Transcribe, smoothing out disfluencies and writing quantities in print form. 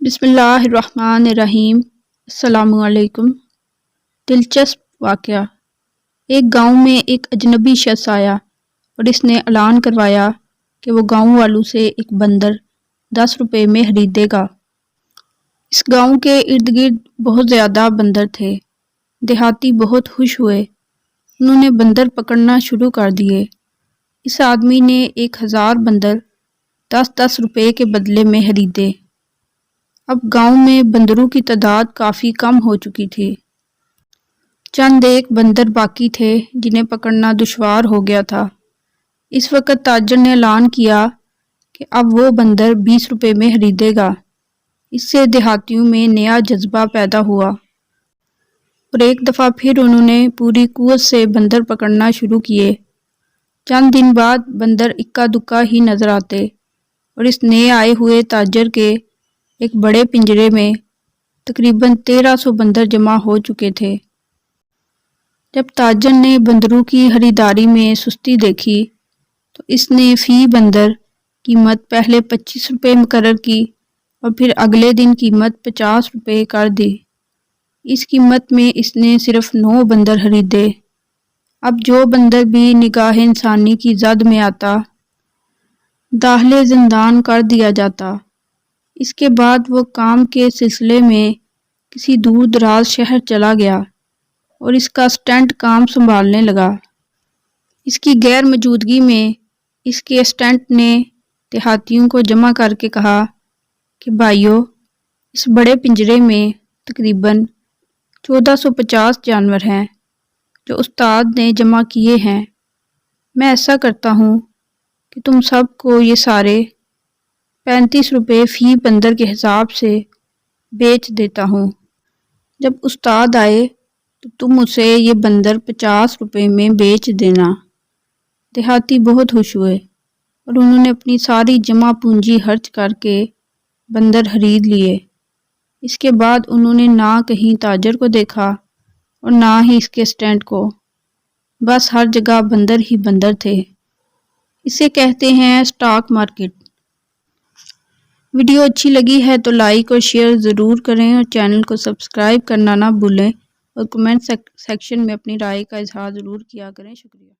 بسم اللہ الرحمن الرحیم۔ السلام علیکم۔ دلچسپ واقعہ۔ ایک گاؤں میں ایک اجنبی شخص آیا اور اس نے اعلان کروایا کہ وہ گاؤں والوں سے ایک بندر 10 روپے میں خریدے گا۔ اس گاؤں کے ارد گرد بہت زیادہ بندر تھے۔ دیہاتی بہت خوش ہوئے۔ انہوں نے بندر پکڑنا شروع کر دیے۔ اس آدمی نے 1000 بندر 10 روپے کے بدلے میں خریدے۔ اب گاؤں میں بندروں کی تعداد کافی کم ہو چکی تھی۔ چند ایک بندر باقی تھے جنہیں پکڑنا دشوار ہو گیا تھا۔ اس وقت تاجر نے اعلان کیا کہ اب وہ بندر 20 روپے میں خریدے گا۔ اس سے دیہاتیوں میں نیا جذبہ پیدا ہوا اور ایک دفعہ پھر انہوں نے پوری قوت سے بندر پکڑنا شروع کیے۔ چند دن بعد بندر اکا دکا ہی نظر آتے اور اس نئے آئے ہوئے تاجر کے ایک بڑے پنجرے میں تقریباً 1300 بندر جمع ہو چکے تھے۔ جب تاجر نے بندروں کی خریداری میں سستی دیکھی تو اس نے فی بندر قیمت پہلے 25 روپے مقرر کی اور پھر اگلے دن قیمت 50 روپے کر دی۔ اس قیمت میں اس نے صرف 9 بندر خریدے۔ اب جو بندر بھی نگاہ انسانی کی زد میں آتا داخلِ زندان کر دیا جاتا۔ اس کے بعد وہ کام کے سلسلے میں کسی دور دراز شہر چلا گیا اور اس کا اسسٹنٹ کام سنبھالنے لگا۔ اس کی غیر موجودگی میں اس کے اسسٹنٹ نے دیہاتیوں کو جمع کر کے کہا کہ بھائیو، اس بڑے پنجرے میں تقریباً 1450 جانور ہیں جو استاد نے جمع کیے ہیں۔ میں ایسا کرتا ہوں کہ تم سب کو یہ سارے 35 روپے فی بندر کے حساب سے بیچ دیتا ہوں۔ جب استاد آئے تو تم اسے یہ بندر 50 روپے میں بیچ دینا۔ دیہاتی بہت خوش ہوئے اور انہوں نے اپنی ساری جمع پونجی خرچ کر کے بندر خرید لیے۔ اس کے بعد انہوں نے نہ کہیں تاجر کو دیکھا اور نہ ہی اس کے اسسٹنٹ کو، بس ہر جگہ بندر ہی بندر تھے۔ اسے کہتے ہیں اسٹاک مارکیٹ۔ ویڈیو اچھی لگی ہے تو لائک اور شیئر ضرور کریں اور چینل کو سبسکرائب کرنا نہ بھولیں اور کمنٹ سیکشن میں اپنی رائے کا اظہار ضرور کیا کریں۔ شکریہ۔